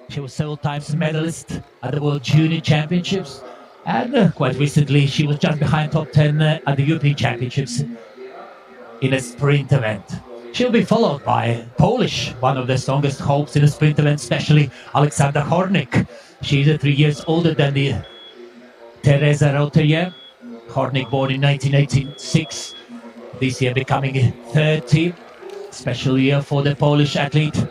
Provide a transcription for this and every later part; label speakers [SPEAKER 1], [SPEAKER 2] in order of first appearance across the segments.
[SPEAKER 1] She was several times medalist at the World Junior Championships. And quite recently, she was just behind top 10 at the European Championships in a sprint event. She'll be followed by Polish, one of the strongest hopes in a sprint event, especially Alexandra Hornik. She's 3 years older than the Teresa Roterier. Hornik born in 1986, this year becoming 30. Special year for the Polish athlete.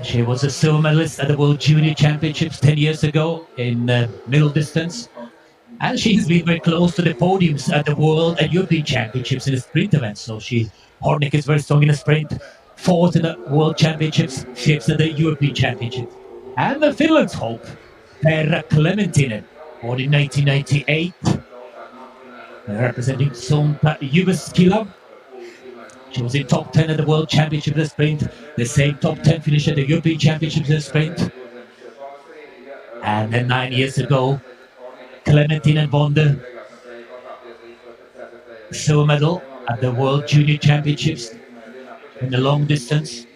[SPEAKER 1] She was a silver medalist at the World Junior Championships 10 years ago in middle distance. And she's been very close to the podiums at the World and European Championships in the sprint events. So Hornik is very strong in the sprint, fourth in the World Championships, fifth in the European Championships. And the Finland's hope, Terra Clementinen, born in 1998, representing Sonta Jyväskylä. She was in top 10 at the World Championship in the sprint, the same top 10 finish at the European Championships in the sprint. And then 9 years ago, Clementinen won the silver medal at the World Junior Championships in the long distance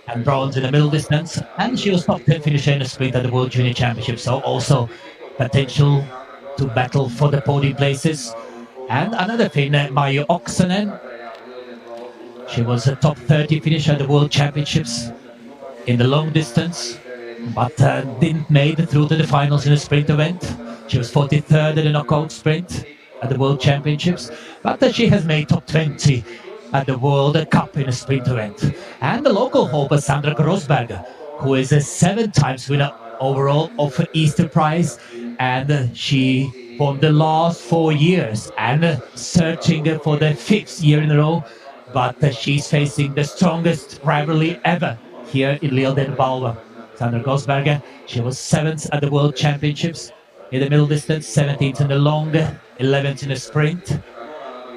[SPEAKER 1] and bronze in the middle distance. And she was top 10 finisher in the sprint at the World Junior Championships, so also potential to battle for the podium places. And another Finn, Maiju Oksanen. She was a top 30 finisher at the World Championships in the long distance, but didn't make it through to the finals in the sprint event. She was 43rd in the knockout sprint at the World Championships, but she has made top 20 at the World Cup in a sprint event. And the local hope is Sandra Grossberger, who is a 7 times winner overall of an Easter Prize, and she won the last 4 years and searching for the 5th year in a row. But she's facing the strongest rivalry ever here in Lieldienu balva. Sandra Grossberger, she was 7th at the World Championships in the middle distance, 17th in the long, 11th in the sprint,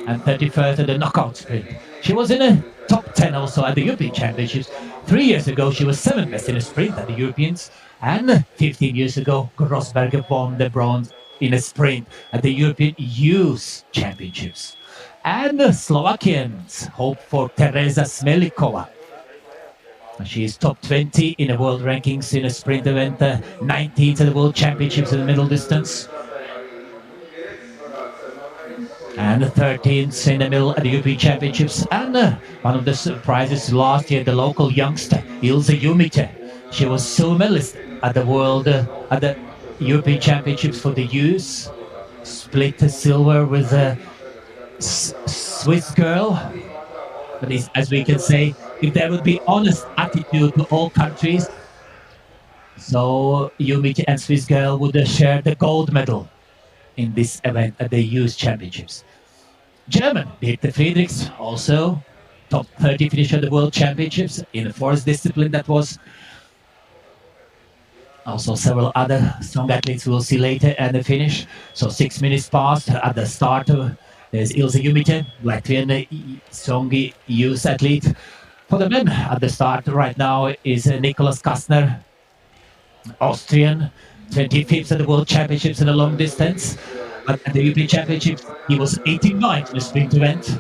[SPEAKER 1] and 31st in the knockout sprint. She was in the top 10 also at the European Championships. 3 years ago, she was 7th best in the sprint at the Europeans, and 15 years ago, Grossberger won the bronze in a sprint at the European Youth Championships. And the Slovakians hope for Teresa Smelikova. She is top 20 in the world rankings in a sprint event, 19th at the World Championships in the middle distance, and 13th in the middle at the European Championships. And one of the surprises last year, the local youngster, Ilse Jumite. She was silver medalist at the World, at the European Championships for the youth, split silver with a Swiss girl. But as we can say, if there would be honest attitude to all countries, so Jumite and Swiss girl would share the gold medal in this event at the Youth Championships. German, Birte Friedrichs, also top 30 finisher at the World Championships in the forest discipline. That was also several other strong athletes we'll see later at the finish. So 6 minutes passed at the start. There's Ilse Jumite, Latvian strong youth athlete. For the men at the start right now is Nicholas Kastner, Austrian, 25th at the World Championships in the long distance. But at the European Championships, he was 89th in the sprint event.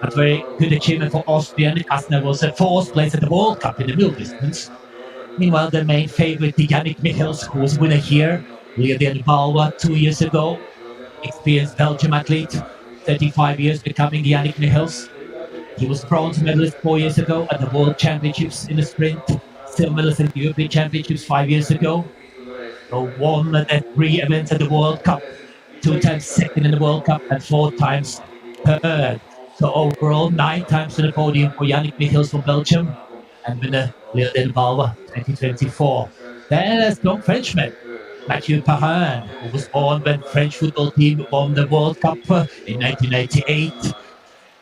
[SPEAKER 1] A very good achievement for Austrian. Kastner was 4th place at the World Cup in the middle distance. Meanwhile, the main favorite, Yannick Michels, who was winner here, Lieldienu balva 2 years ago. Experienced Belgium athlete, 35 years becoming Yannick Michels. He was bronze medalist 4 years ago at the World Championships in the sprint, silver medalist at the European Championships 5 years ago. So won the 3 events at the World Cup, 2 times second in the World Cup and 4 times third. So overall, 9 times on the podium for Yannick Michels from Belgium and winner Lieldienu balva 2024. Then a strong Frenchman, Mathieu Perrin, who was born when French football team won the World Cup in 1998.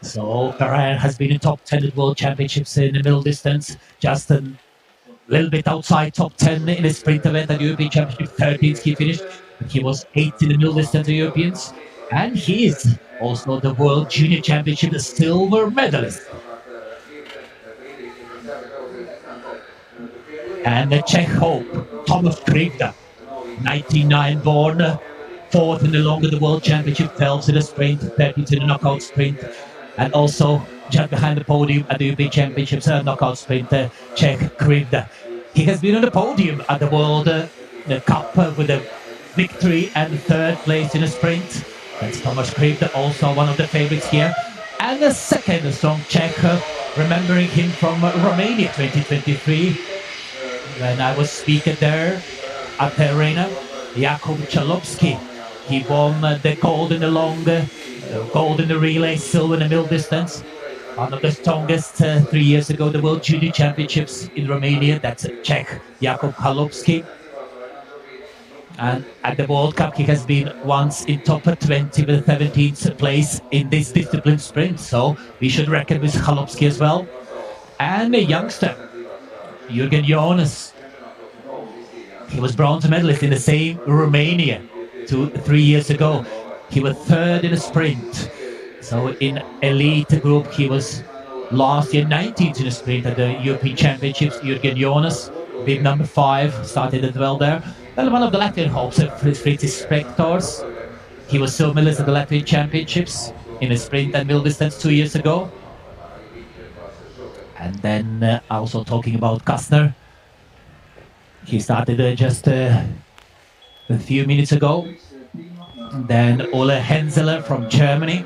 [SPEAKER 1] So Perrin has been in top 10 at World Championships in the middle distance, just a little bit outside top 10 in the sprint event at the European Championship, 13th he finished. He was 8th in the middle distance of Europeans. And he is also the World Junior Championship silver medalist. And the Czech hope, Tomáš Krivda, 99 born, 4th in the long of the World Championship, 12th in the sprint, 13th in the knockout sprint, and also just behind the podium at the European Championships knockout sprint, Czech Krivda. he has been on the podium at the World the Cup with a victory and third place in a sprint. That's Thomas Kriep, also one of the favorites here. And the second strong Czech, remembering him from Romania 2023, when I was speaker there at the arena, Jakub Chalupski. He won the gold in the long, gold in the relay, silver in the middle distance. One of the strongest 3 years ago, the World Junior Championships in Romania. That's Czech Jakub Chalupski. And at the World Cup, he has been once in top 20 with 17th place in this discipline sprint. So we should reckon with Chalupski as well. And a youngster, Jürgen Jonas. He was bronze medalist in the same Romania 3 years ago. He was third in a sprint. So in elite group, he was last year 19th in a sprint at the European Championships. Jürgen Jonas, bib number 5, started as well there. Well, one of the Latvian hopes, Fritzis Spektors. He was silver medalist at the Latvian Championships in a sprint and middle distance 2 years ago. And then also talking about Kastner. He started just a few minutes ago. And then Ole Henseler from Germany.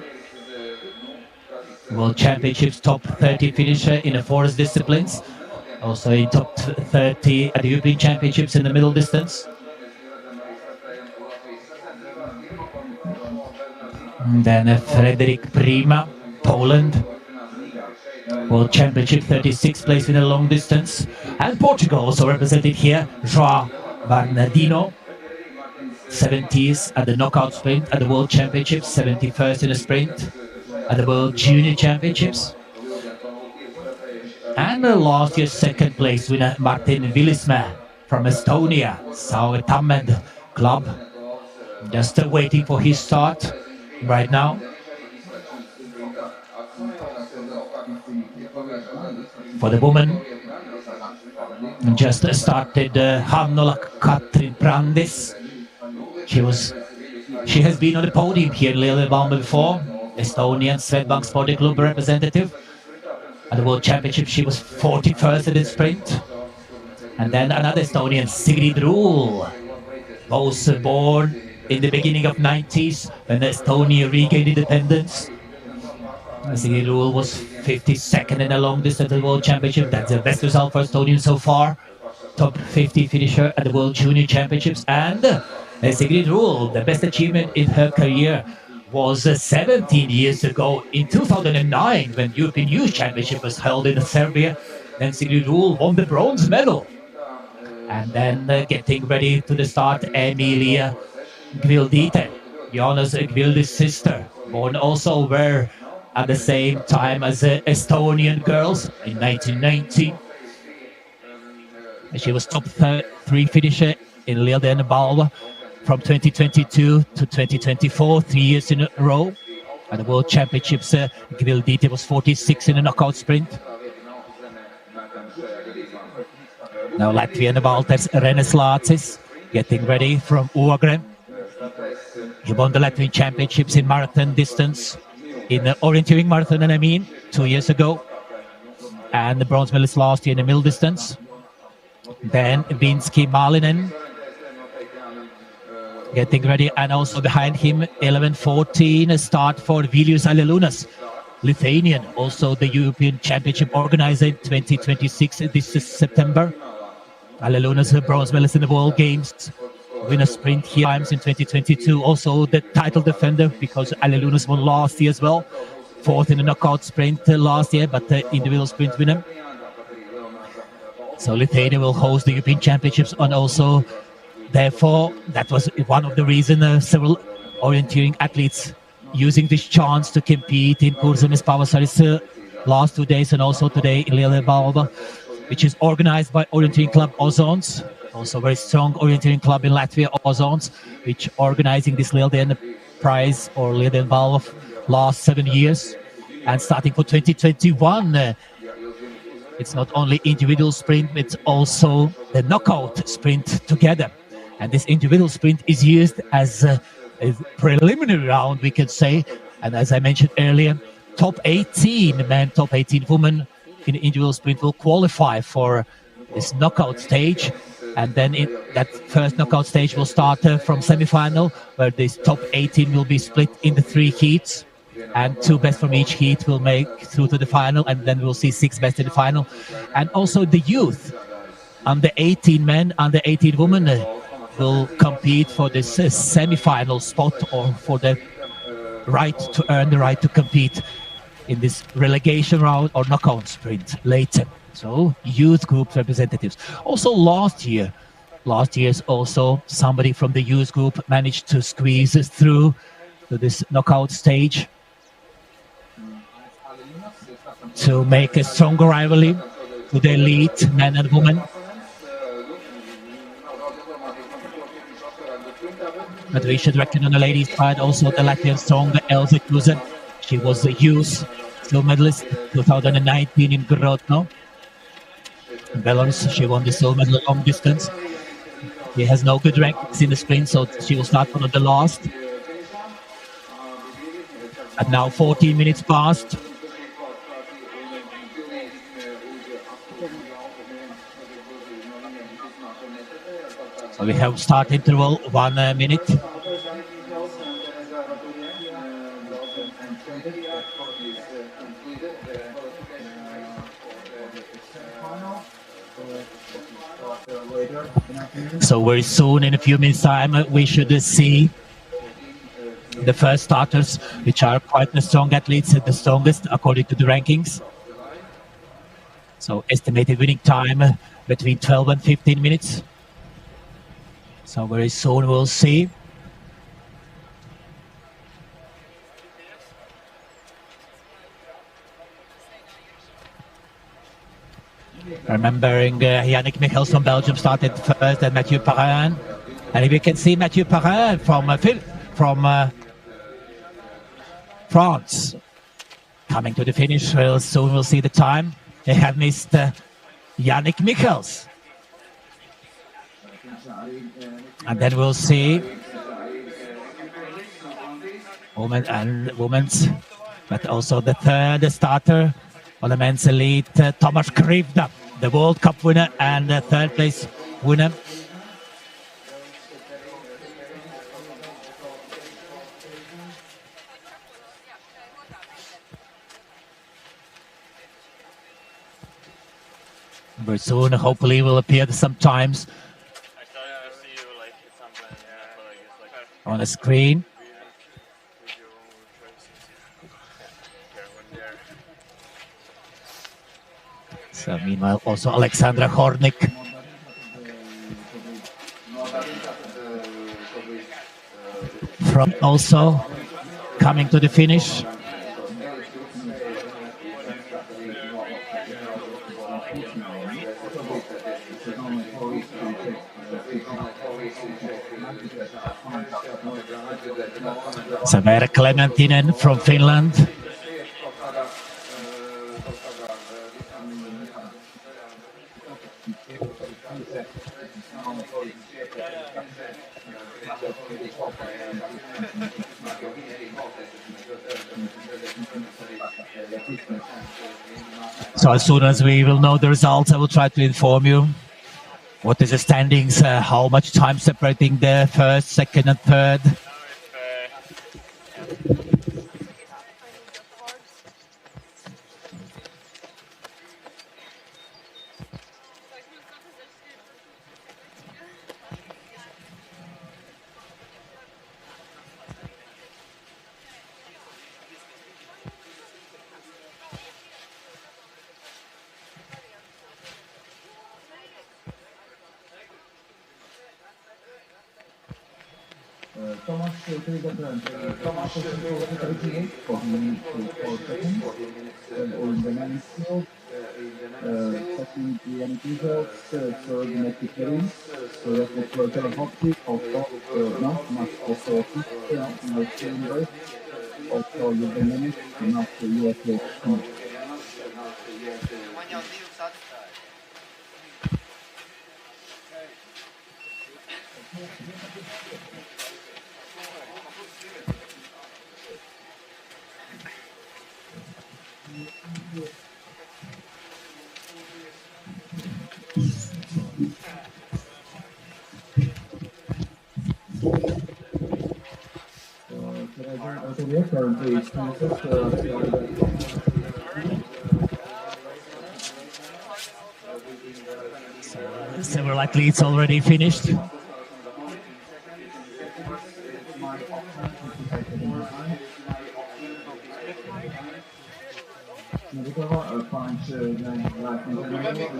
[SPEAKER 1] World Championships top 30 finisher in the forest disciplines. Also in top 30 at the European Championships in the middle distance. And then Frederick Prima, Poland. World Championship 36th place in the long distance. And Portugal also represented here. João Bernardino, 70th at the knockout sprint at the World Championships, 71st in the sprint at the World Junior Championships. And last year's second place winner Martin Villismäe from Estonia, Saue Tammed club. Just waiting for his start right now. For the woman, just started Hannola Katrin Brandis. She has been on the podium here in Lieldienu before. Estonian Swedbank Sporting Club representative. At the World Championship, she was 41st in the sprint. And then another Estonian, Sigrid Ruul, both born in the beginning of 90s when Estonia regained independence. Sigrid Ruul was 52nd in the long distance at the World Championship. That's the best result for Estonian so far. Top 50 finisher at the World Junior Championships. And Sigrid Ruul, the best achievement in her career was 17 years ago in 2009 when European Youth Championship was held in Serbia. Then Sigrid Ruul won the bronze medal. And then getting ready to the start, Emilia Gvildite, Jonas Gvildi's sister, born also were at the same time as Estonian girls in 1990. She was top 3 finisher in Lieldienu balva from 2022 to 2024, 3 years in a row. At the World Championships, Gvildite was 46 in a knockout sprint. Now Latvian Valters Renes Lācis getting ready from Ogre. He won the Latvian Championships in marathon distance, in the Orienteering marathon, 2 years ago. And the bronze medalist last year in the middle distance. Then Vinsky Malinen getting ready, and also behind him 11:14 a start for Vilius Alelunas, Lithuanian, also the European Championship organizer in 2026 this is September. Alelunas, a bronze medalist in the World Games, winner sprint here times in 2022, also the title defender because Alelunas won last year as well, 4th in the knockout sprint last year, but the individual sprint winner. So Lithuania will host the European Championships, and also therefore, that was one of the reasons several orienteering athletes using this chance to compete in Kurzemes Pavasaris last 2 days and also today in Lieldienu, which is organized by Orienteering Club Ozons, also a very strong orienteering club in Latvia, Ozons, which organizing this Lieldienu prize or Lieldienu balva last 7 years. And starting for 2021, it's not only individual sprint, it's also the knockout sprint together. And this individual sprint is used as a preliminary round, we could say. And as I mentioned earlier, top 18 men, top 18 women in the individual sprint will qualify for this knockout stage. And then that first knockout stage will start from semi-final, where this top 18 will be split into 3 heats, and 2 best from each heat will make through to the final, and then we'll see 6 best in the final. And also the youth, under 18 men, under 18 women will compete for this semi-final spot, or for the right to earn the right to compete in this relegation round or knockout sprint later. So youth group representatives. Also last year's also somebody from the youth group managed to squeeze through to this knockout stage to make a stronger rivalry to the elite men and women. But we should reckon on the ladies' side also the Latvian stronger Elza Kuzen. She was the youth silver medalist 2019 in Grodno. In Belarus, she won the silver medal long distance. She has no good rankings in the sprint, so she will start one of the last. And now 14 minutes past. So we have start interval 1 minute. So very soon, in a few minutes time, we should see the first starters, which are quite the strong athletes, the strongest according to the rankings. So estimated winning time between 12 and 15 minutes. So very soon we'll see. Remembering Yannick Michels from Belgium started first, and Mathieu Parrin. And if you can see Mathieu Parrin from France coming to the finish, soon we'll see the time. They have missed Yannick Michels. And then we'll see women and women's, but also the third starter on the men's elite, Tomasz Krivda, the World Cup winner and the third place winner. Very soon, hopefully, will appear sometimes on the screen. So meanwhile, also Alexandra Hornik. From also coming to the finish. Samera Klementinen from Finland. So as soon as we will know the results, I will try to inform you. What is the standings? How much time separating the first, second, and third?
[SPEAKER 2] Tomasz in the men's field. Second, Yannick Michels, third, Matthew Parrin. So that was Kevin Hopkins, also Max also Chambers, also Lieldienu, and after USA. Teresa Atelier currently is 26th, started at 20.
[SPEAKER 1] Several athletes already finished.
[SPEAKER 2] My option 55 seconds behind. Novikova finds last intermediate.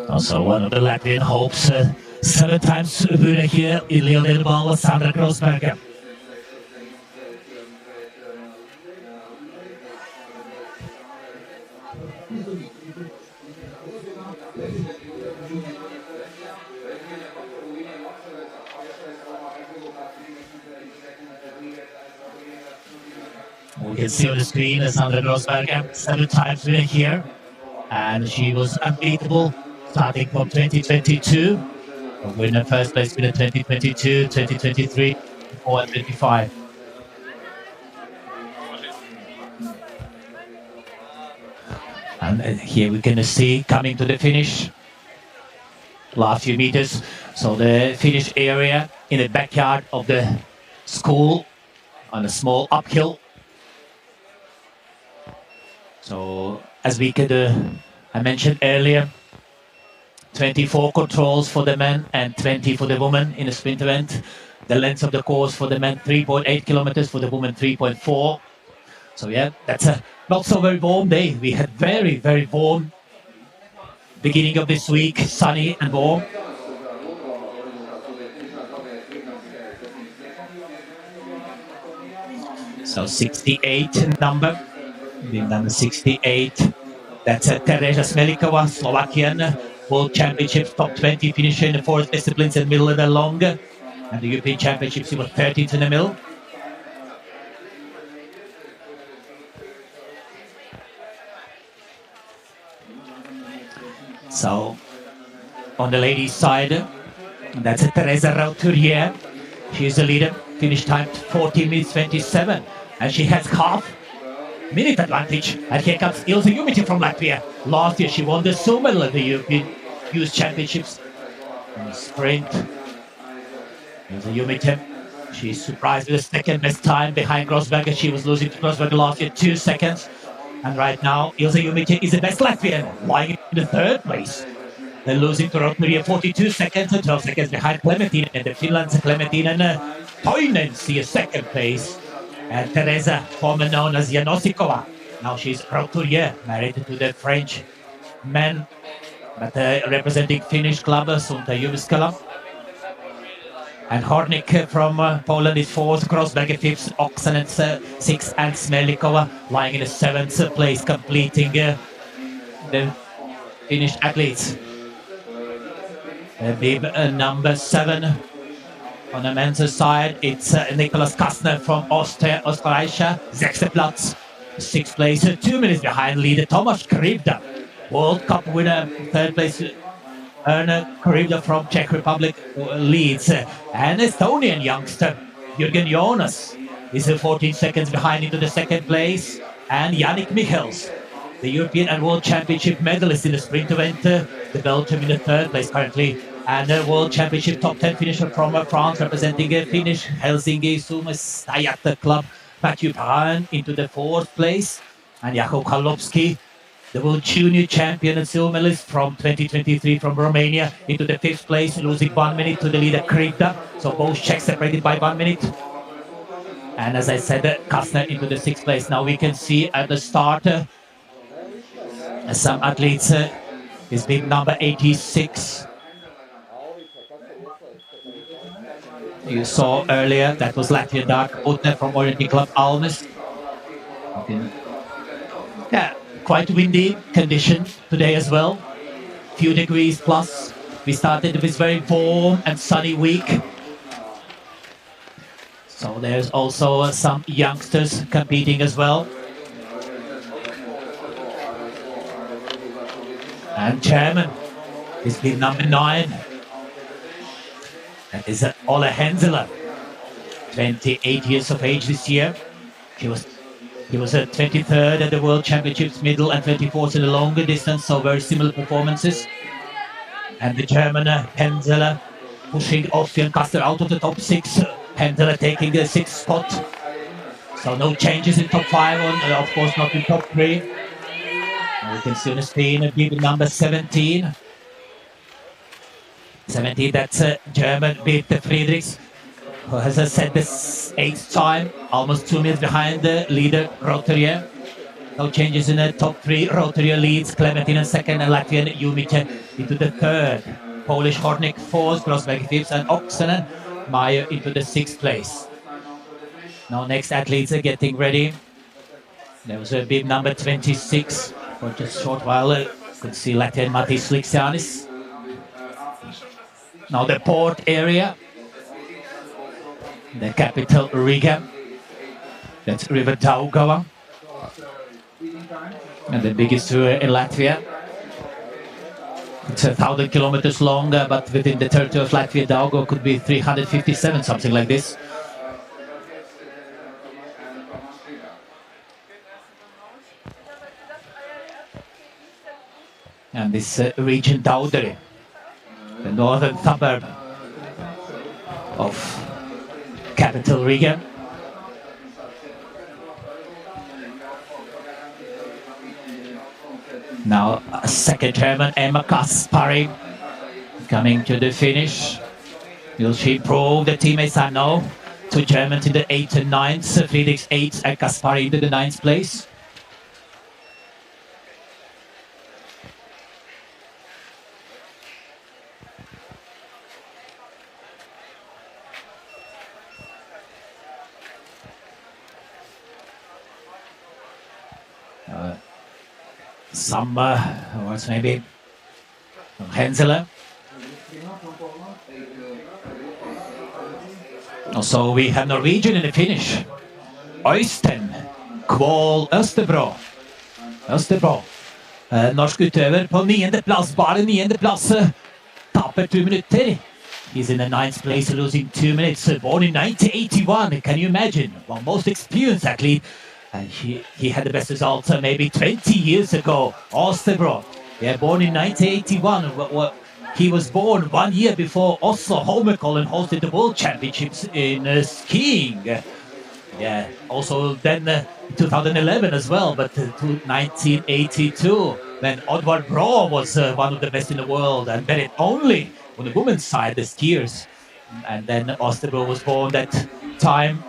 [SPEAKER 1] Also, one of the Latvian hopes, 7 times winner here in Lieldienu, Sandra Grossberger. We can see on the screen Sandra Grossberger, 7 times winner here, and she was unbeatable starting from 2022. A winner, first place winner 2022, 2023, 24 and 25. And here we're going to see coming to the finish, last few meters. So the finish area in the backyard of the school on a small uphill. So as we could, I mentioned earlier, 24 controls for the men and 20 for the women in a sprint event. The length of the course for the men 3.8 kilometers, for the women 3.4. So yeah, that's a not so very warm day. We had very, very warm beginning of this week, sunny and warm. So 68 number, the number 68. That's Teresa Smelikova, Slovakian, World Championships top 20 finisher in the 4th disciplines and middle and the long. And the European Championships, he was 13th in the middle. So on the ladies' side, that's Teresa Rauturier. She's the leader. Finish time 14 minutes 27, and she has half minute advantage. And here comes Ilse Jumite from Latvia. Last year she won the silver medal at the European Youth Championships in the sprint. Ilse Jumite, she's surprised with the second best time behind Grossberger. She was losing to Grossberger last year 2 seconds. And right now, Ilse Jumite is the best Latvian, lying in the 3rd place. They're losing to Rotmaria 42 seconds and 12 seconds behind Clementine. And the Finland's Clementine and Toinen see a 2nd place. And Teresa, formerly known as Janosikova. Now she's Roturier, married to the French man, but representing Finnish club, Sunta Jyväskylä. And Hornik from Poland is 4th, Grossberger 5th, Oksanen 6th, and Smelikova lying in the 7th place, completing the Finnish athletes. Bib number 7 on the men's side, it's Nicholas Kastner from Österreich, 6th Platz, 6th place, 2 minutes behind leader Tomasz Krivda, World Cup winner, 3rd place. Erna Krivda from Czech Republic leads. An Estonian youngster, Jürgen Jonas, is 14 seconds behind into the 2nd place. And Yannick Michels, the European and World Championship medalist in the sprint event, the Belgium in the 3rd place currently. And the World Championship top 10 finisher from France, representing Finnish Helsinki Suomi club, Mathieu Perrin into the 4th place. And Jakub Kalopski, the World Junior Champion and silver medalist from 2023 from Romania, into the 5th place, losing 1 minute to the leader Krivda. So both Czechs separated by 1 minute. And as I said, Kastner into the 6th place. Now we can see at the start some athletes. Is big number 86. You saw earlier, that was Latvian Dark Butner from Orienteering Club Almes. Yeah, quite windy condition today as well. Few degrees plus. We started with very warm and sunny week. So there's also some youngsters competing as well. And chairman is been number 9. That is Ole Henseler, 28 years of age this year. He was 23rd at the World Championships middle and 24th in the longer distance, so very similar performances. And the German Hensler pushing Austrian Custer out of the top 6. Hensler taking the 6th spot. So no changes in top 5, of course not in top 3. And we can see on the screen bib number 17. 17, that's German beat Friedrichs, who has set the 8th time, almost 2 minutes behind the leader Roterier. No changes in the top 3. Roterier leads, Clementin in 2nd, and Latvian Jumice into the 3rd. Polish Hornik 4th, Grossberg 5th, and Oksanen Meyer into the 6th place. Now next athletes are getting ready. There was a bib number 26 for just a short while. You could see Latvian Matis Liksianis. Now the port area, the capital Riga, that's River Daugava, and the biggest river in Latvia. It's 1,000 kilometers long, but within the territory of Latvia, Daugava could be 357, something like this. And this region Dauderi, the northern suburb of capital Riga. Now a second German, Emma Kaspari, coming to the finish. Will she improve the teammates? I know. 2 Germans in the 8th and 9th, Friedrichs 8th and Kaspari into the 9th place. Some was maybe Hensler. Also we have Norwegian in the finish. Øystein Kvål Østerbro. Norsk utøver på 9. plass, bare 9. plass. Taper 2 minutter. He's in the 9th place, losing 2 minutes. Born in 1981, can you imagine? Well, most experienced athlete. And he had the best results maybe 20 years ago. Østerbro, yeah, born in 1981. He was born 1 year before Oslo Holmenkollen hosted the World Championships in skiing. Yeah, also then 2011 as well, but 1982 when Oddvar Brå was one of the best in the world, and Berit only on the women's side, the skiers. And then Østerbro was born that time.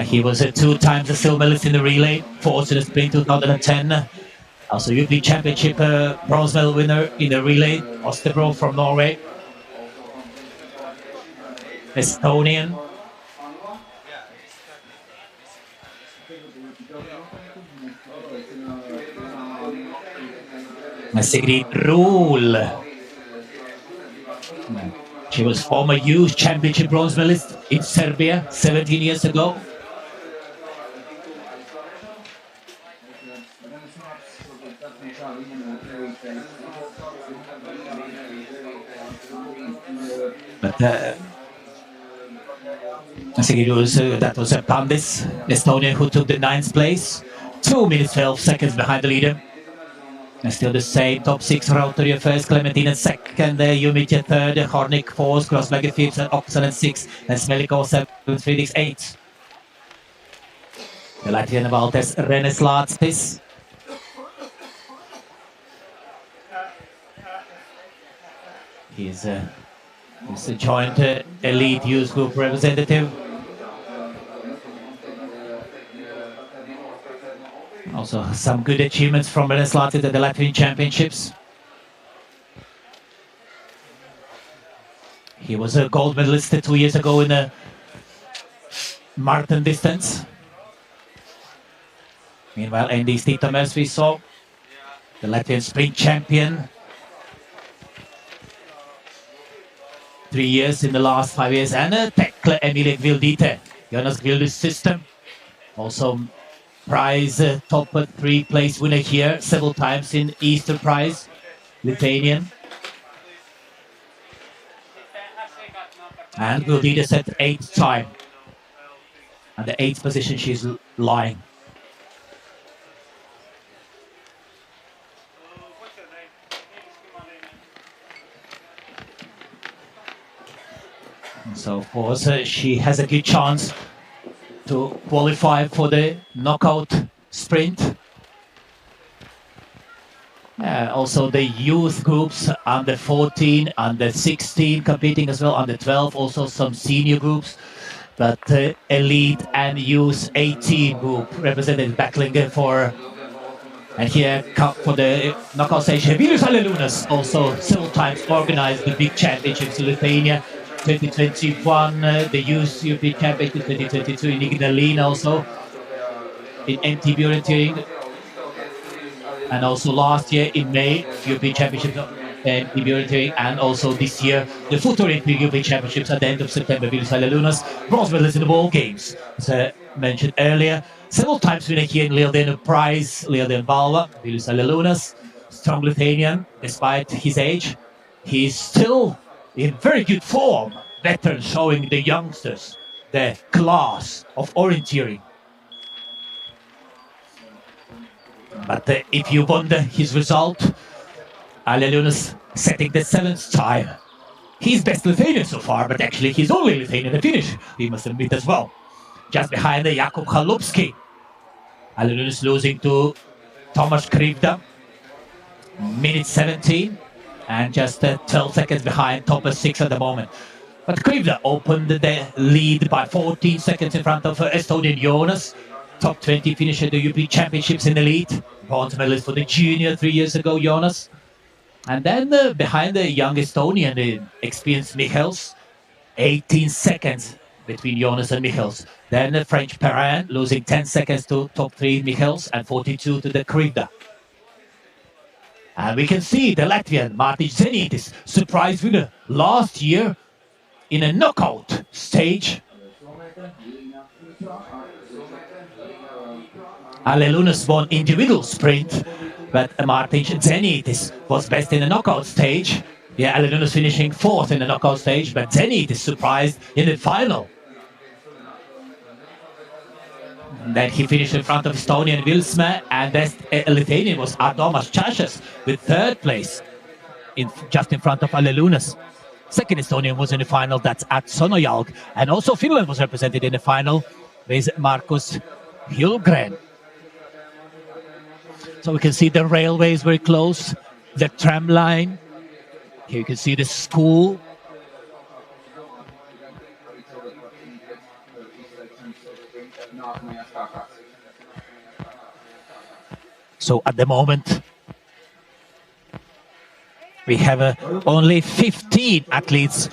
[SPEAKER 1] He was 2 times a silver medalist in the relay, 4th in the sprint 2010. Also European Championship bronze medal winner in the relay, Østerbro from Norway. Estonian. Sigrid Ruhl. She was former youth championship bronze medalist in Serbia 17 years ago. But that was a Pandis, Estonian, who took the 9th place, 2 minutes 12 seconds behind the leader. And still the same top 6, Roterier 1st, Clementin 2nd, Jumice 3rd, Hornik 4th, Grossberger 5th, and Oksanen 6th, and Smelikov 7th, Friedrichs 8th. The Latvian Valters Reneslācis. He's a joint elite youth group representative. Also some good achievements from Reneslācis at the Latvian Championships. He was a gold medalist 2 years ago in the marathon distance. Meanwhile, Andy Stitamers, we saw the Latvian sprint champion. 3 years in the last 5 years, and Tekla Emilie Gvildite, Jonas Gvilde's sister, also prize top 3 place winner here several times in Easter prize, Lithuanian. And will lead us at 8th time. And the 8th position she's lying. So of course she has a good chance to qualify for the knockout sprint. Also the youth groups, under 14, under 16 competing as well, under 12, also some senior groups. But elite and youth 18 group represented battling for. And here for the knockout stage, Vilius Alelunas also several times organized the big championships in Lithuania. 2021, the Youth European Championship, 2022 in Ignalina also, in MTB Orienteering. And also last year in May, European Championships and MTB Orienteering, and also this year, the Foot Orienteering European Championships at the end of September. Vilius Alelunas, bronze medalist in the World Games, as I mentioned earlier. Several times winner here in Lieldienu prize, Lieldienu balva, Vilius Alelunas, strong Lithuanian, despite his age. He's still in very good form, veteran showing the youngsters the class of orienteering. But if you wonder his result, Alelunas setting the 7th time. He's best Lithuanian so far, but actually he's only Lithuanian to finish, we must admit as well. Just behind the Jakub Chalupski. Alelunas losing to Tomasz Krivda, minute 17, and just 12 seconds behind top 6 at the moment. But Krivda opened the lead by 14 seconds in front of Estonian Jonas. Top 20 finisher at the European Championships in elite. Bronze medalist for the junior 3 years ago, Jonas. And then behind the young Estonian, the experienced Michels, 18 seconds between Jonas and Michels. Then the French Perrin losing 10 seconds to top 3 Michels and 42 to the Krivda. And we can see the Latvian Martin Zenitis, surprise winner last year in a knockout stage. Alelunas won individual sprint, but Martin Zenitis was best in the knockout stage. Yeah, Alelunas finishing 4th in the knockout stage, but Zenitis surprised in the final. Then he finished in front of Estonian Vilsme, and best Lithuanian was Adomas Čašas with 3rd place, just in front of Alelunas. Second Estonian was in the final, that's at Sonojalg. And also Finland was represented in the final with Markus Hjulgren. So we can see the railways very close, the tram line. Here you can see the school. So at the moment, we have only 15 athletes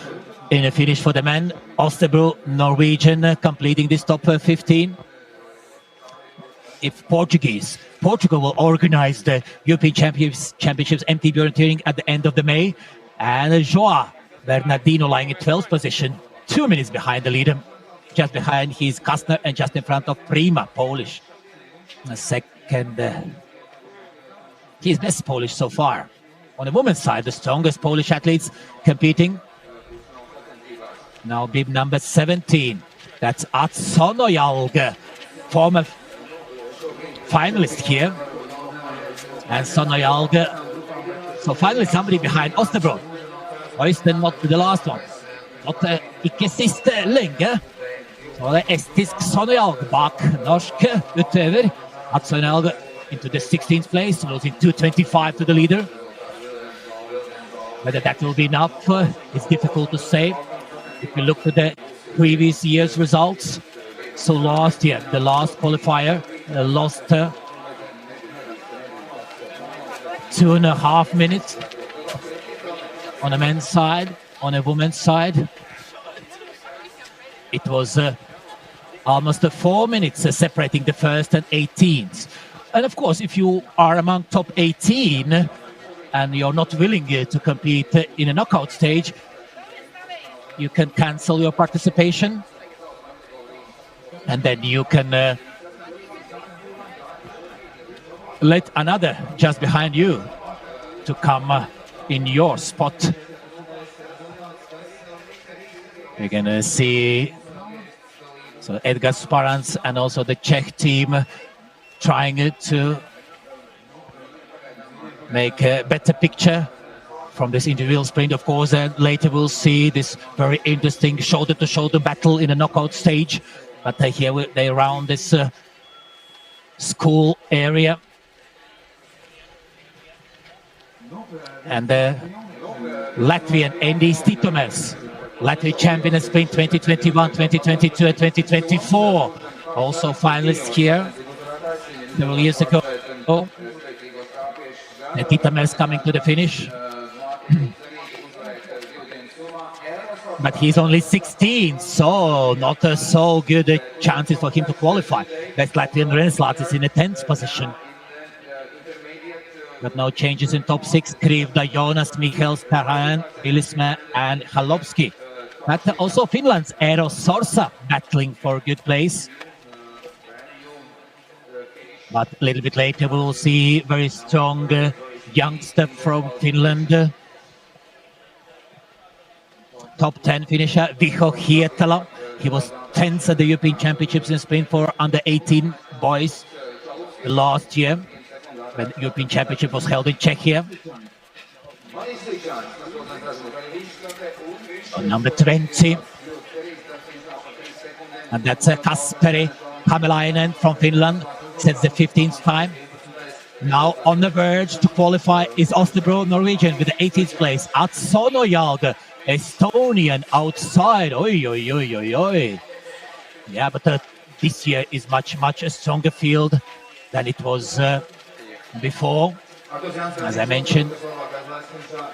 [SPEAKER 1] in the finish for the men. Osterbro, Norwegian, completing this top 15. If Portugal will organize the European Championships MTB Orienteering at the end of the May. And Joao Bernardino lying in 12th position, 2 minutes behind the leader. Just behind he's Kastner and just in front of Prima, Polish. A second, he's best Polish so far. On the women's side, the strongest Polish athletes competing. Now bib number 17, that's Sonojalg, former finalist here. And Sonojalg, so finally somebody behind Osterbro. Oysten not the last one. Not ikke siste lenge. Så det estisk Sonojalg bak norsk utøver. Sonojalg into the 16th place, losing 2:25 to the leader. Whether that will be enough, it's difficult to say. If you look at the previous year's results, so last year, the last qualifier lost 2.5 minutes on a men's side. On a women's side, it was almost 4 minutes separating the first and 18th. And of course, if you are among top 18 and you're not willing to compete in a knockout stage, you can cancel your participation, and then you can let another just behind you to come in your spot. You're going to see so Edgar Sparans and also the Czech team trying to make a better picture from this individual sprint. Of course, later we'll see this very interesting shoulder-to-shoulder battle in the knockout stage. But here they round this school area. And Latvian Endis Titomers, Latvian champion in sprint 2021, 2022 and 2024. Also finalists here several years ago. And Titomers coming to the finish. But he's only 16, so not so good chances for him to qualify. Best Latvian Reneslats is in the 10th position. But no changes in top 6. Krivda, Jonas, Michels, Taran, Ilisme and Halopski. But also Finland's Eero Sorsa battling for a good place. But a little bit later we'll see very strong youngster from Finland. Top 10 finisher, Viho Hietala. He was 10th at the European Championships in sprint for under 18 boys last year, when the European Championship was held in Czechia. So number 20. And that's Kasperi Hamelainen from Finland. Sets the 15th time. Now on the verge to qualify is Osterbro, Norwegian, with the 18th place. Atsonojald, Estonian, outside. Oi, oi, oi, oi, oi. Yeah, but this year is much a stronger field than it was before. As I mentioned,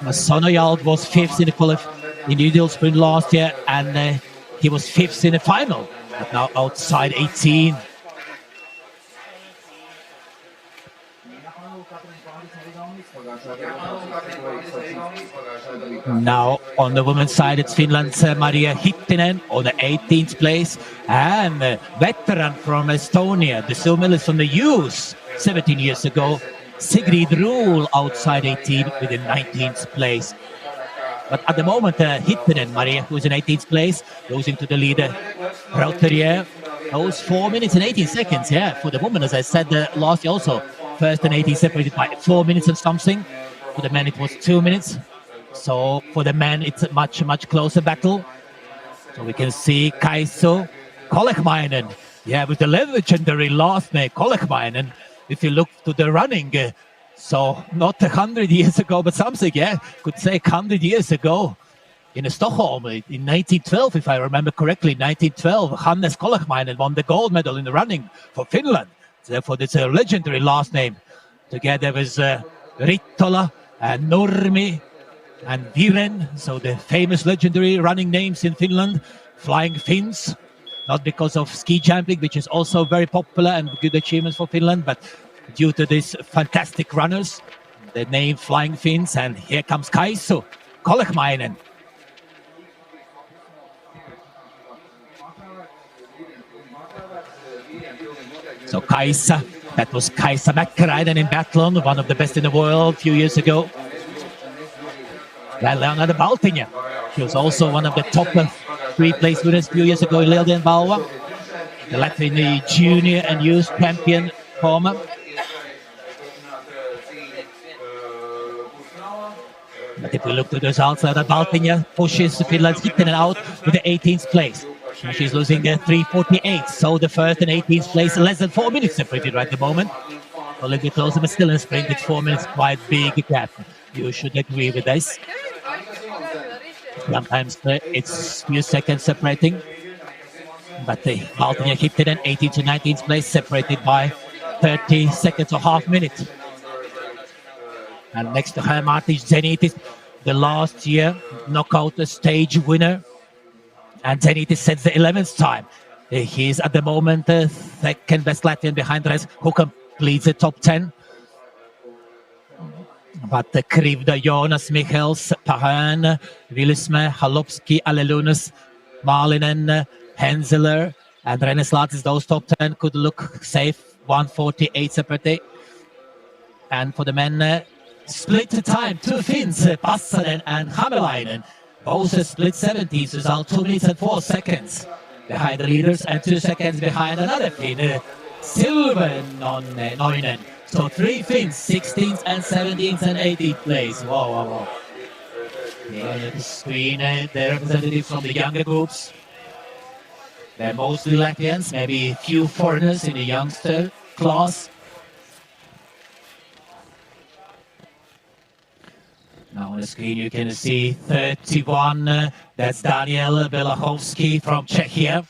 [SPEAKER 1] Sonojald was 5th in the individual sprint last year, and he was 5th in the final. But now outside 18. Now on the women's side, it's Finland's Maria Hittinen on the 18th place, and veteran from Estonia, the silver medalist from the youth 17 years ago, Sigrid Ruhl outside 18 with the 19th place. But at the moment, Hittinen, Maria, who is in 18th place, goes into the leader, Rauterier. Those 4 minutes and 18 seconds, yeah, for the women, as I said last year also. First and 18 separated by 4 minutes and something. For the men, it was 2 minutes. So for the men, it's a much closer battle. So we can see Kaiso Kolehmainen, yeah, with the legendary last name, Kolehmainen. If you look to the running, so not 100 years ago, but something, yeah, could say 100 years ago in Stockholm in 1912, if I remember correctly, 1912, Hannes Kolehmainen won the gold medal in the running for Finland. Therefore, it's a legendary last name. Together with Rittola and Nurmi and Viren, so the famous legendary running names in Finland, Flying Finns, not because of ski jumping, which is also very popular and good achievements for Finland, but due to these fantastic runners, the name Flying Finns. And here comes Kaisu Kolehmainen. So Kaisa, that was Kaisa Mäkkäräinen in biathlon, one of the best in the world a few years ago. Well, Leonardo Baltiņa, he was also one of the top 3 place winners a few years ago in Lieldienu balva. The Latvian junior and youth champion former. But if we look to the results, Baltiņa pushes Finland's Hittinen out with the 18th place. She's losing 3:48, so the 1st and 18th place, less than 4 minutes separated right at the moment. A little bit closer, but still in sprint, it's 4 minutes, quite big gap. You should agree with this. Sometimes it's few seconds separating, but the Baltiņa Hittinen 18th to 19th place, separated by 30 seconds or half minute. And next to her, Martis Zenitis, the last year knockout stage winner. And Zenitis sets the 11th time. He's at the moment the second best Latvian behind Res, who completes the top 10. But Krivda, Jonas, Michels, Pahan, Vilisme, Halopski, Alelunas, Malinen, Henseler, and Reneslatis, those top 10 could look safe. 1:48 separate. And for the men, split time, two Finns, Passanen and Hamelainen. Both split 70s, result 2 minutes and 4 seconds behind the leaders and 2 seconds behind another Finn, Silvernoinen. So 3 Finns, 16th and 17th and 18th place. Wow, wow, wow. Here on the screen, the representatives from the younger groups. They're mostly Latvians, maybe a few foreigners in the youngster class. Now on the screen you can see 31, that's Daniel Belachovsky from Czechia.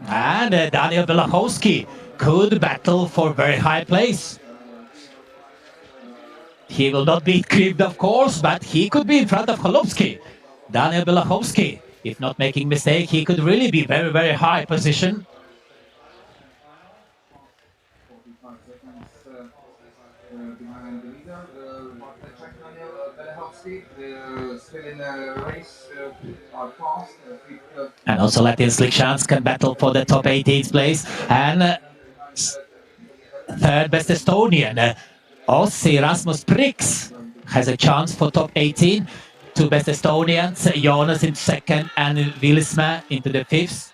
[SPEAKER 1] And Daniel Belachovsky could battle for very high place. He will not beat Krivd, of course, but he could be in front of Holubsky. Daniel Belachovsky, if not making mistake, he could really be very, very high position.
[SPEAKER 2] Behind the leader, the Czech Daniel Belachovsky, still in the race, are fast.
[SPEAKER 1] And also Latvian Slikšāns can battle for the top 18th place. And third best Estonian, Ossi Rasmus Priks, has a chance for top 18. Two best Estonians, Jonas in second and Vilsma into the fifth.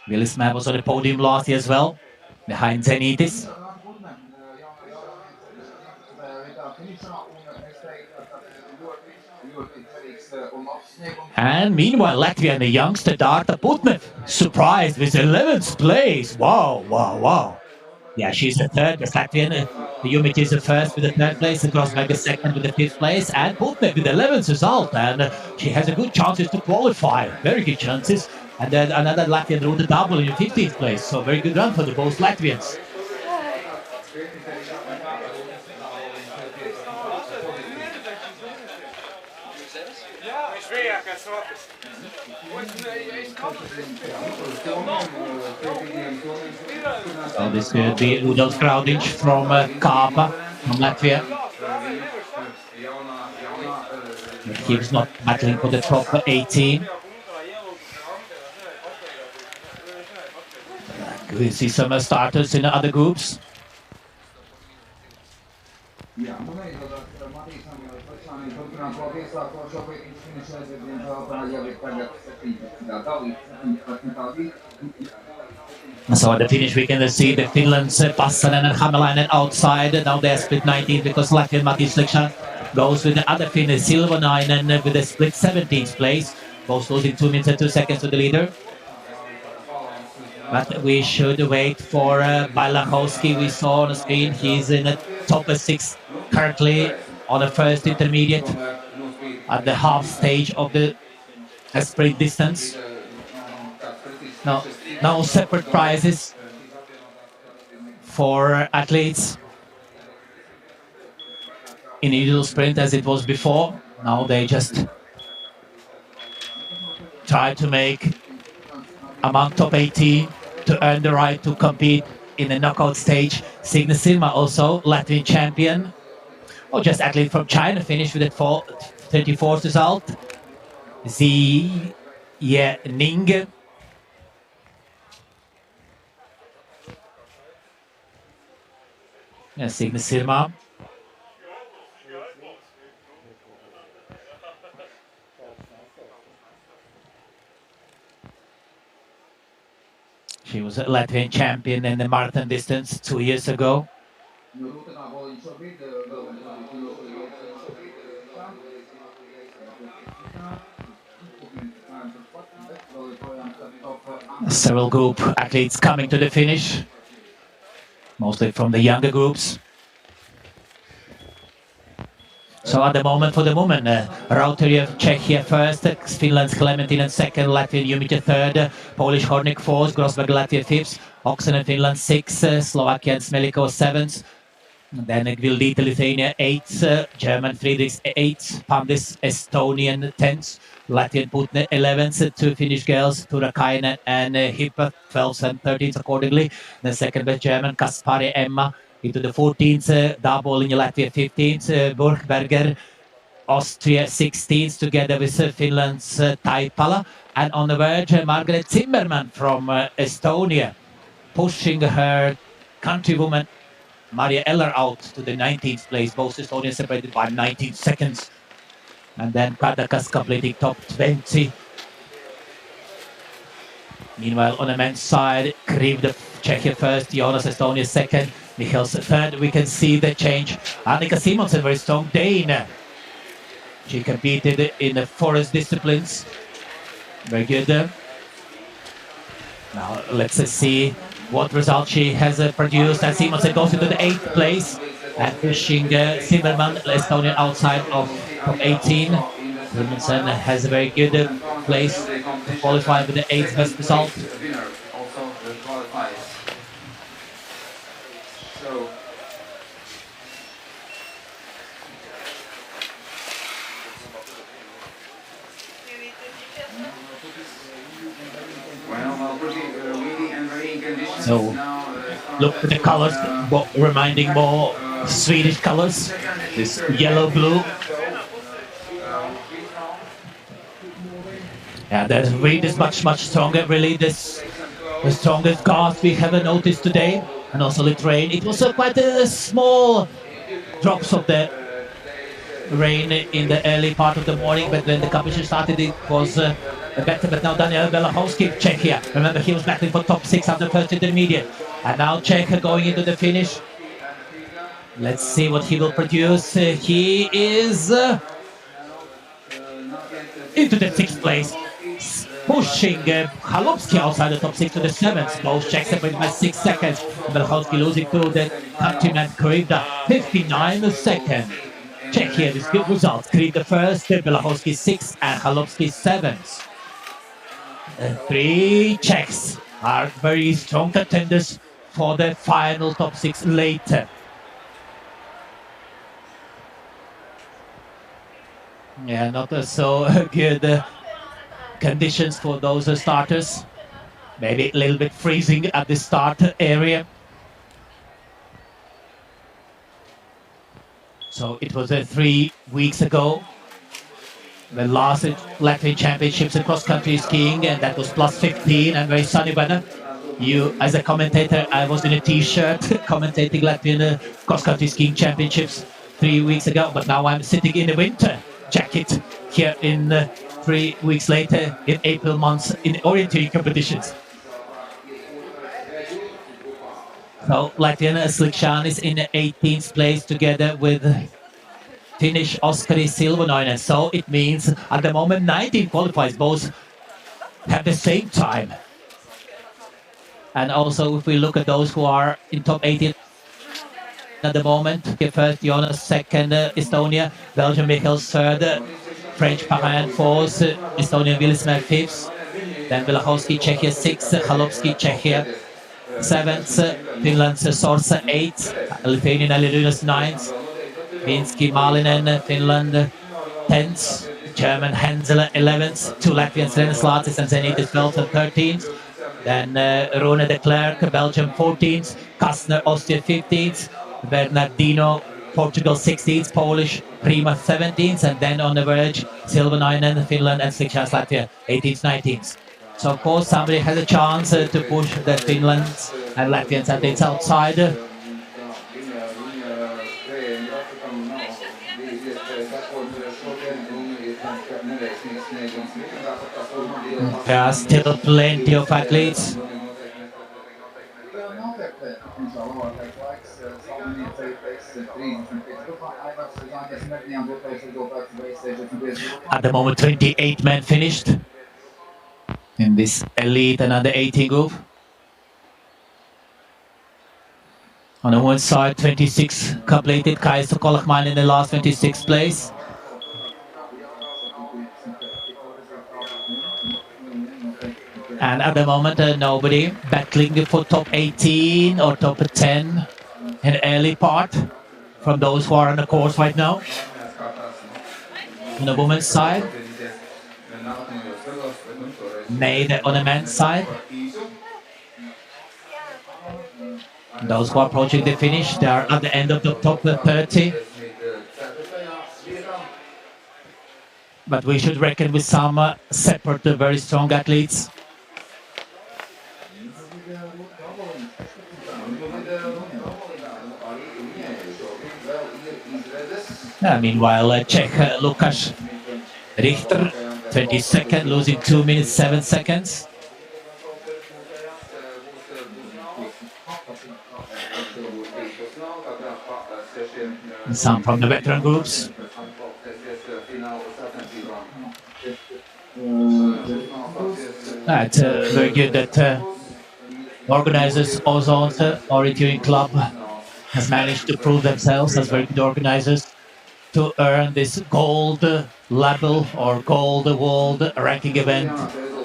[SPEAKER 1] Vilsma was on the podium last year as well, behind Zenitis. And meanwhile, Latvian youngster Darta Putnev, surprised with 11th place. Wow, wow, wow. Yeah, she's the third best Latvian. Jumic is the first with the third place, and Grosberg is second with the fifth place, and Putnev with the 11th result. And she has a good chances to qualify, very good chances. And then another Latvian wrote a double in the 15th place, so very good run for the both Latvians. So this will be Rudolf Kraudic from Kaapa, from Latvia. He was not battling for the top 18. We see some starters in the other groups. So at the finish we can see the Finland's Passanen and Hamelainen outside. Now they're split 19 because Latvian Matti Slikšāns goes with the other Finn, Silvernoinen, with a split 17th place. Both losing 2 minutes and 2 seconds to the leader. But we should wait for Belachovsky. We saw on the screen he's in the top 6 currently on the first intermediate at the half stage of the sprint distance. No separate prizes for athletes in individual sprint as it was before. Now they just try to make among top 18 to earn the right to compete in the knockout stage. Signe Silma also, Latvian champion. Or just athlete from China, finished with a 34th result. Zi Ning. Signe Silma. She was a Latvian champion in the marathon distance 2 years ago. Several group athletes coming to the finish, mostly from the younger groups. So at the moment, for the women, Rauterjev, Czechia first, Finland's Clementin second, Latvian Jumic third, Polish Hornik fourth, Grosberg Latvia fifth, Oksenen Finland sixth, Slovakia and Smelikov seventh, then Gvildita Lithuania eighth, German Friedrichs eighth, Pandis Estonian 10th, Latvian Putne 11th, two Finnish girls, Turakainen and Hippa 12th and 13th accordingly. The second best German, Kaspari Emma, into the 14th, double in Latvia 15th, Burgberger Austria 16th together with Finland's Taipala. And on the verge, Margaret Zimmermann from Estonia, pushing her countrywoman Maria Eller out to the 19th place. Both Estonians separated by 19 seconds. And then Kadakas completing top 20. Meanwhile, on the men's side, Kriv, the Czechia first, Jonas Estonia second, Michels third. We can see the change. Annika Simonsen, very strong Dane. She competed in the forest disciplines. Very good. Now let's see what result she has produced. And Simonsen goes into the 8th place and pushing Zimmermann, Estonia, outside of top 18. Simonsen has a very good place to qualify with the 8th best result. So look at the colors, reminding more Swedish colors. This yellow blue. Yeah, the wind is much stronger. Really, this the strongest gust we have noticed today, and also the rain. It was quite a small drops of the rain in the early part of the morning, but when the competition started, it was better. But now Daniel Belachowski, Czechia. Remember, he was battling for top 6 after first intermediate, and now Czech going into the finish. Let's see what he will produce. He is into the 6th place, pushing Chalupsky outside the top 6 to the 7th. Both Czechs separated by 6 seconds. Belachowski losing to the countryman Krivda, 59 seconds. Czechia with good results. Kriv the first, Belachowski 6th, and Chalupsky 7th. 3 Czechs are very strong contenders for the final top 6 later. Yeah, not so good conditions for those starters. Maybe a little bit freezing at the start area. So it was 3 weeks ago, the last Latvian Championships in cross-country skiing, and that was plus 15 and very sunny weather. You, as a commentator, I was in a t-shirt commentating Latvian cross-country skiing championships 3 weeks ago, but now I'm sitting in a winter jacket here in 3 weeks later in April months in orienteering competitions. So Latvian Slikshan is in the 18th place together with Finnish Oskari Silvonoinen. So it means at the moment 19 qualifiers, both have the same time. And also if we look at those who are in top 18 at the moment, first Jonas, second Estonia, Belgium Michels third, French Paran fourth, Estonian Willisman fifth, then Belachowski Czechia sixth, Chalupsky Czechia seventh, Finland's Sorsa eighth, Lithuanian Lieldienu ninth, Vinsky Malinen, Finland 10th, German Hensel 11th, 2 Latvians Reneslatis and Zenitis 12th and 13th, then Rune de Klerk, Belgium 14th, Kastner Austria 15th, Bernardino Portugal 16th, Polish Prima 17th, and then on the verge Silvonoinen, Finland, and Slikshan Latvia 18th, 19th. So of course somebody has a chance to push the Finlands and Latvians athletes outside. There are still plenty of athletes. At the moment, 28 men finished in this elite and under 18 group. On the one side, 26 completed. Kaiser Kolachman in the last 26th place. And at the moment, nobody battling for top 18 or top 10 in the early part from those who are on the course right now. On the women's side, made on the men's side. Those who are approaching the finish, they are at the end of the top 30. but we should reckon with some separate, very strong athletes. Meanwhile, Czech Lukáš Richter, 22nd, losing 2 minutes 7 seconds. Some from the veteran groups. It's very good that organizers, Ozon's Orienteering Club, has managed to prove themselves as very good organizers to earn this gold label or gold world ranking event,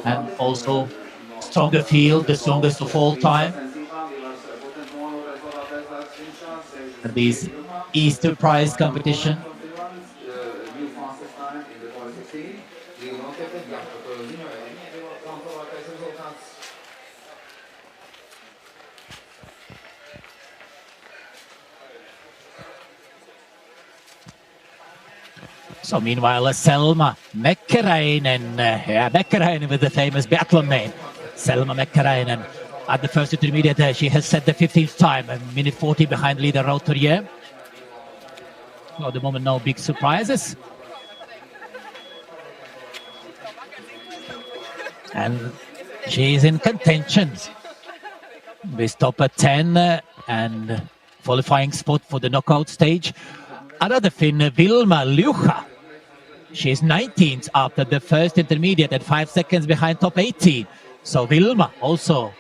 [SPEAKER 1] and also stronger field, the strongest of all time. And these Easter prize competition. So meanwhile, Selma Mäkkäräinen, Mäkkäräinen with the famous biathlon name, Selma Mäkkäräinen. At the first intermediate, she has set the 15th time, a minute 40 behind leader Rauturier. So at the moment, no big surprises. And she is in contention with top 10 and qualifying spot for the knockout stage. Another Finn, Vilma Lyuha. She is 19th after the first intermediate at 5 seconds behind top 18. So Vilma also,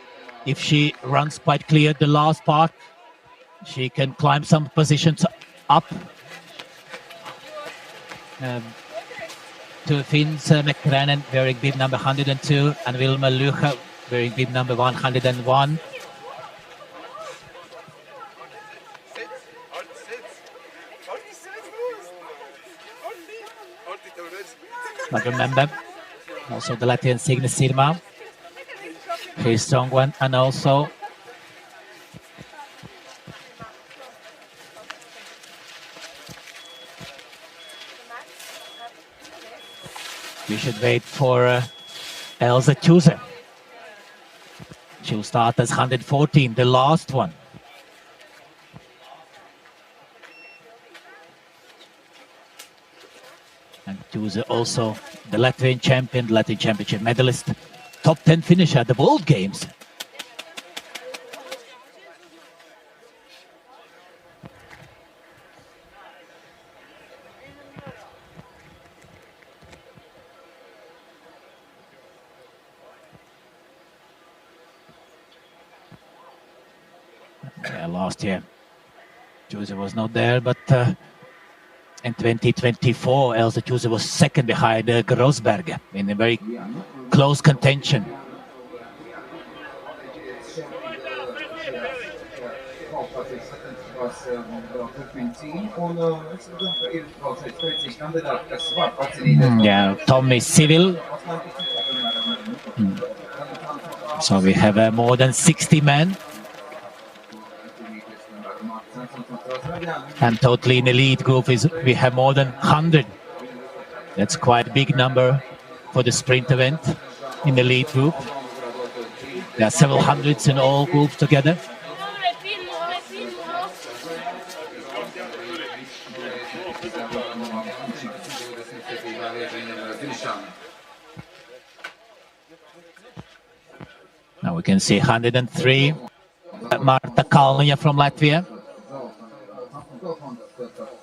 [SPEAKER 1] if she runs quite clear the last part, she can climb some positions up. To Finns, Mäkkäräinen wearing bib number 102 and Vilma Lyuha wearing bib number 101. But remember, also the Latvian Signis Sirma, he's strong one, and also we should wait for Elsa Chuse. She'll start as 114, the last one. And Chuse also the Latvian champion, Latvian championship medalist, top 10 finisher at the World Games. Yeah, last year Chuse was not there, but in 2024, Elsa Chuse was second behind Grosberg in a very close contention. Yeah, Tommy Civil. So we have more than 60 men. And totally in the lead group we have more than 100. That's quite a big number for the sprint event in the lead group. There are several hundreds in all groups together. Now we can see 103. Marta Kalnia from Latvia.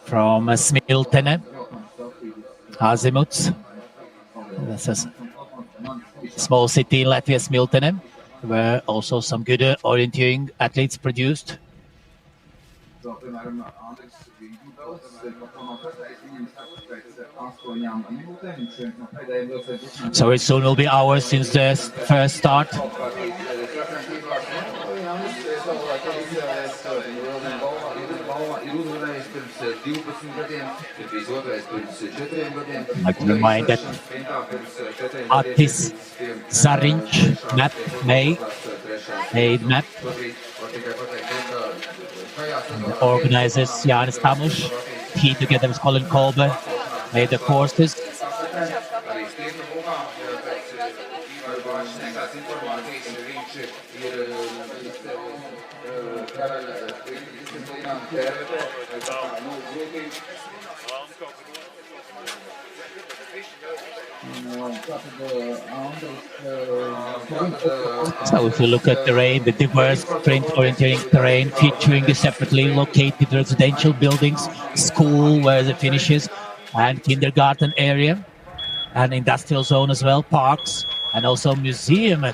[SPEAKER 1] From Smiltene, Azimuts. That's a small city in Latvia, Smiltene, where also some good orienteering athletes produced. So it soon will be hours since the first start. I'd like to remind that Atis Zariņš made map. The organizers Jānis Tamuš, he together with Colin Kolbe made the courses. So if you look at terrain, the diverse sprint orienteering terrain featuring the separately located residential buildings, school where the finishes, and kindergarten area, and industrial zone as well, parks, and also museum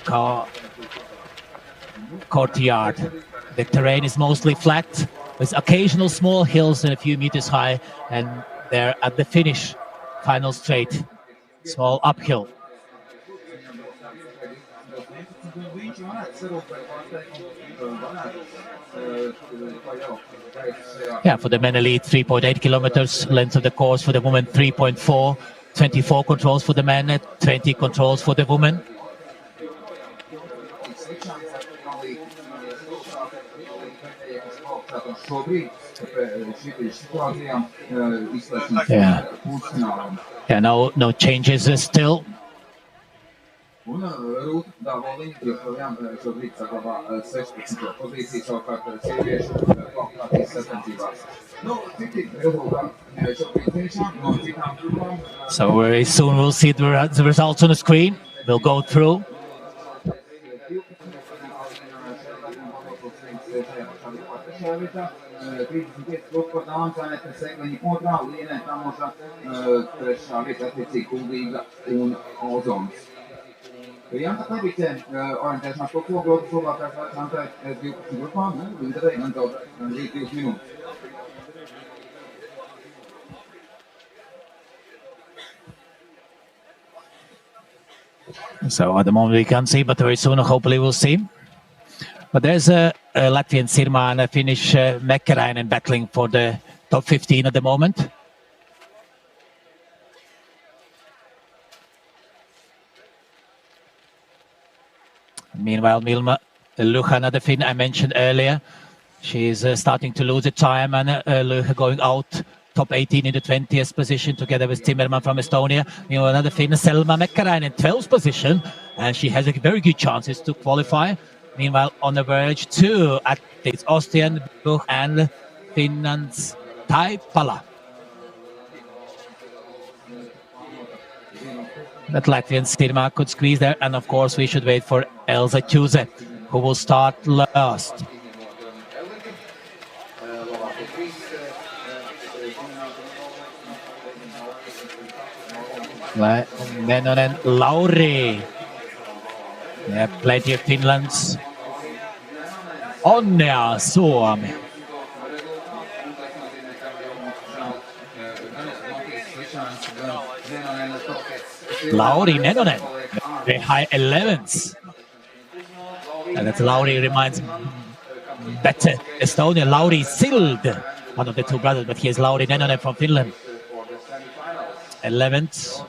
[SPEAKER 1] courtyard. The terrain is mostly flat with occasional small hills and a few meters high, and they're at the finish, final straight, small uphill. Yeah, for the men elite, 3.8 kilometers length of the course. For the women, 3.4, 24 controls for the men, 20 controls for the women. Yeah, no changes still.
[SPEAKER 2] Un Rūta Dāvoliņa joprojām šobrīd saglabā 16. pozīciju, savukārt sieviešu kvalifikācijas sacensībās. Citi rezultāti šobrīd tiešām no citām grupām.
[SPEAKER 1] So very soon we'll see the results on the screen. We'll go through.
[SPEAKER 2] Janta Kavice orientēšanās to kogotu labākās Jantai 12 grupām, līderēja gan zaudēt 2 minūtes.
[SPEAKER 1] So at the moment we can't see, but very soon hopefully we'll see. But there's a Latvian Sirma and a Finnish Mäkkäräinen battling for the top 15 at the moment. Meanwhile, Milma Luhana, the Finn I mentioned earlier, she's starting to lose the time, and Luha going out top 18 in the 20th position together with Timmerman from Estonia. You know, another Finn, Selma Mäkkäräinen in 12th position, and she has a very good chances to qualify. Meanwhile, on the verge, 2 athletes, Austrian Buch and Finland's Taipala. That Latvian Sirma could squeeze there, and of course we should wait for Elsa Tuse, who will start last. Nenonen Lauri. Yeah, plenty of Finlands. Onnea Suomi. Lauri Nenonen, very high 11s. And that Lauri reminds better Estonia, Lauri Sild, one of the two brothers, but here's Lauri Nenonen from Finland. 11th,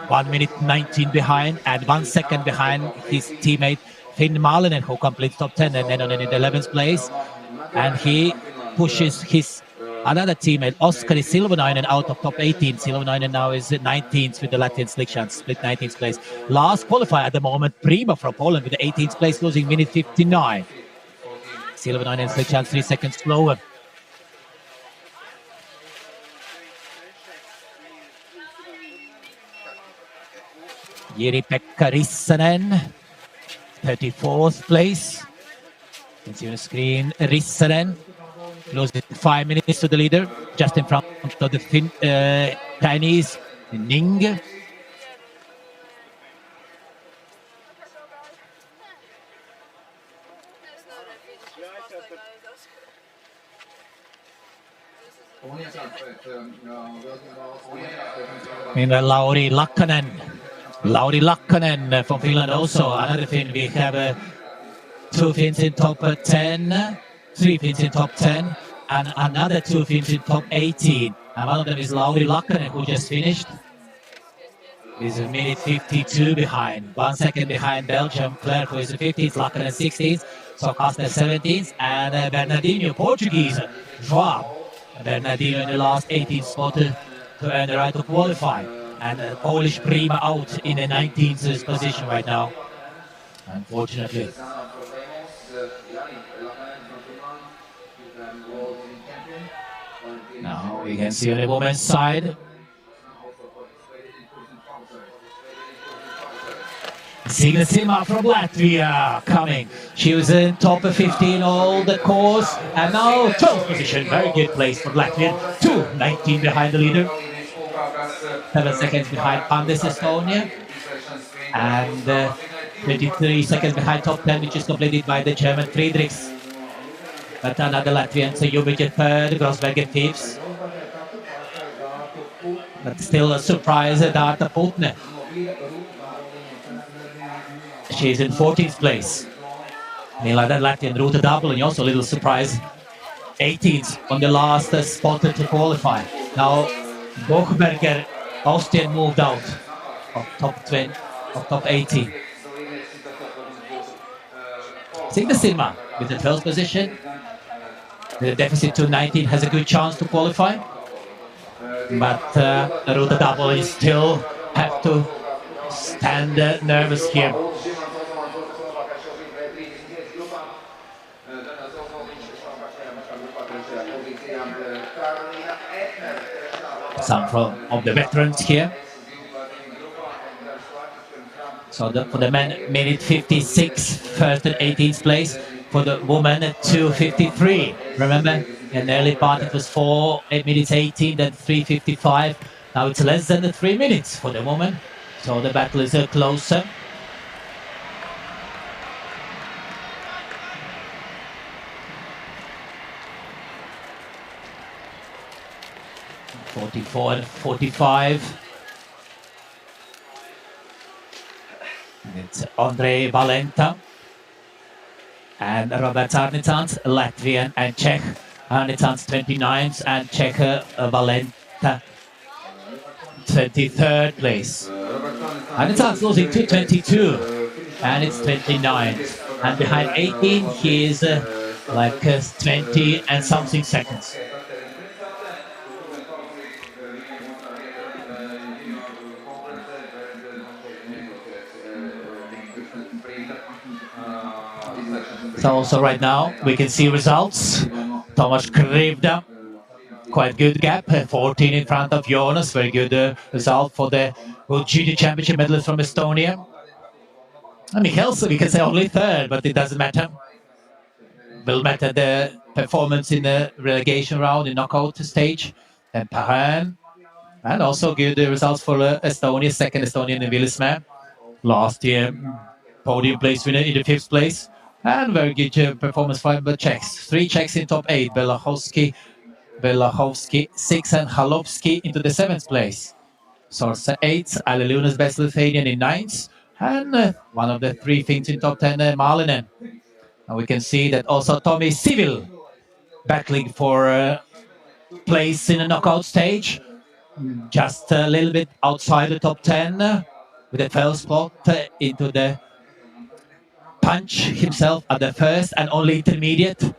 [SPEAKER 1] 1 minute 19 behind, and 1 second behind his teammate Finn Malinen, who completes top 10, and Nenonen in the 11th place. And he pushes his another teammate, Oskari Silvonainen, out of top 18. Silvonainen now is 19th with the Latvian Slickchance, split 19th place. Last qualifier at the moment, Prima from Poland with the 18th place, losing minute 59. Silvonainen Slickchance 3 seconds slower. Jiri-Pekka Rissanen, 34th place. You can see on the screen, Rissanen. Closing 5 minutes to the leader, just in front of the Chinese Ning. Meanwhile, Lauri Lakkanen from Finland also. Another Finn. We have 2 Finns in top 10. 3 Finns in top 10, and another 2 Finns in top 18. And one of them is Lauri Lakkanen, who just finished. He's a minute 52 behind. 1 second behind Belgium, Claire, who is 15th, Lakkanen 16th, Sokasta 17th, and Bernardino, Portuguese, Joao. Bernardino in the last 18th spot to earn the right to qualify. And Polish Prima out in the 19th position right now, unfortunately. We can see on the women's side. Sima from Latvia coming. She was in top of 15 all the course, and now 12th position. Very good place for Latvian. 2:19 behind the leader. 7 seconds behind Pandis Estonia, and 23 seconds behind top 10, which is completed by the German Friedrichs. But another Latvian, so Jubic third, Grossberger fifth. But still a surprise, Darta Putne. She's in 14th place. Meanwhile, that Latvian Ruta Dublin, also a little surprise. 18th on the last spot to qualify. Now, Bochberger, Austrian, moved out of top 20, of top 18. Sima with the 12th position. The deficit to 19 has a good chance to qualify. But Ruta Dublin still have to stand nervous here. Some of the veterans here. So for the men, minute 56, first and 18th place. For the woman, 2:53. Remember, in the early part it was 8 minutes 18, then 3:55. Now it's less than 3 minutes for the woman. So the battle is closer. .44 and 45. It's Andrei Valenta and Robert Arnitans, Latvian and Czech. Arnitans 29th and Czech Valenta 23rd place. Arnitans losing 2:22 and it's 29th. And behind 18 he is like 20 and something seconds. So also right now we can see results. Tomasz Krivda, quite good gap, 14 in front of Jonas, very good result for the World Junior Championship medalist from Estonia. And Mikkelsen, we can say only third, but it doesn't matter. Will matter the performance in the relegation round, in knockout stage. And Pahan, and also good results for Estonia, second Estonian in Villismere. Last year, podium place winner in the 5th place. And very good performance by the Czechs. 3 Czechs in top 8. Belachowski, 6, and Halovsky into the 7th place. Sorsa 8th, Alilunas best Lithuanian in 9th. And one of the 3 Finns in top 10, Malinen. And we can see that also Tommy Civil battling for place in the knockout stage. Just a little bit outside the top 10 with the first spot into the punch himself at the first and only intermediate,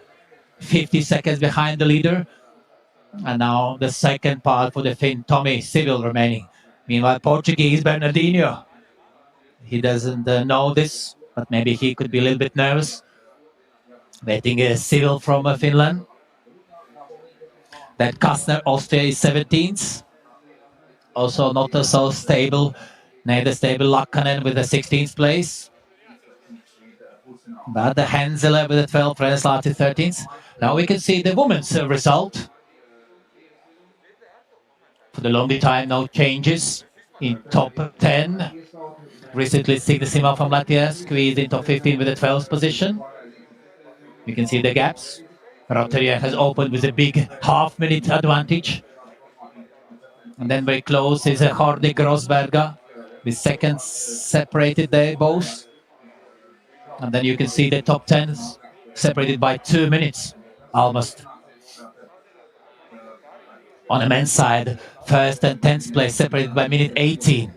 [SPEAKER 1] 50 seconds behind the leader. And now the second part for the Finn, Tommy Civil remaining. Meanwhile, Portuguese Bernardinho. He doesn't know this, but maybe he could be a little bit nervous. Waiting Civil from Finland. That Kastner, Austria is 17th. Also not so stable. Neither stable Lakkanen with the 16th place. But the Hensela with the 12th, Reneslati 13th. Now we can see the women's result. For the longer time, no changes in top 10. Recently, Sima from Latvia squeezed in top 15 with the 12th position. You can see the gaps. Roteria has opened with a big half-minute advantage. And then very close is Hordy Grossberger with seconds separated there both. And then you can see the top 10s separated by 2 minutes almost. On the men's side, first and 10th place separated by minute 18.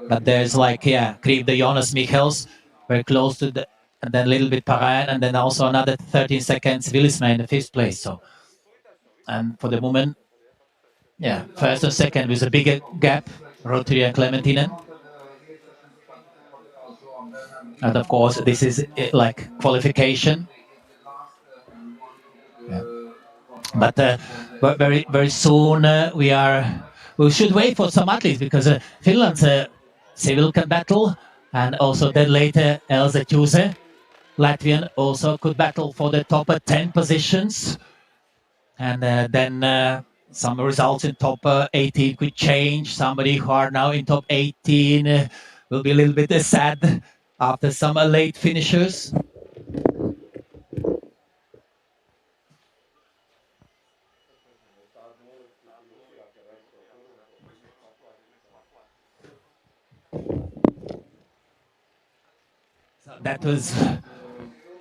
[SPEAKER 1] But there's like, Krivda, Jonas, Michels, very close to the, and then a little bit Paran, and then also another 13 seconds, Willisman in the 5th place. So, and for the women, first and second with a bigger gap, Rotary and Clementinen. And of course, this is like qualification. But very soon we should wait for some athletes because Finland's civil can battle, and also then later Elsa Tuse, Latvian, also could battle for the top 10 positions, and then some results in top 18 could change. Somebody who are now in top 18 will be a little bit sad after some late finishers. That was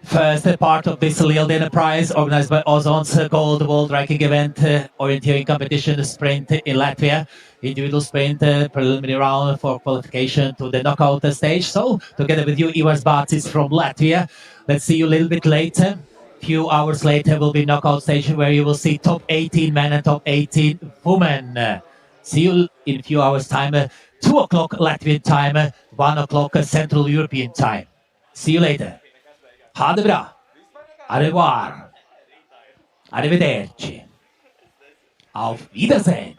[SPEAKER 1] first part of this Lieldienu prize organized by Ozon's Gold World Ranking event, orienteering competition sprint in Latvia. Individual sprint preliminary round for qualification to the knockout stage. So together with you, Ivars Bācis from Latvia. Let's see you a little bit later. Few hours later will be knockout stage where you will see top 18 men and top 18 women. See you in a few hours time, 2 o'clock Latvian time, 1 o'clock Central European time. See you later. Ha det bra. Au revoir. Arrivederci. Auf Wiedersehen.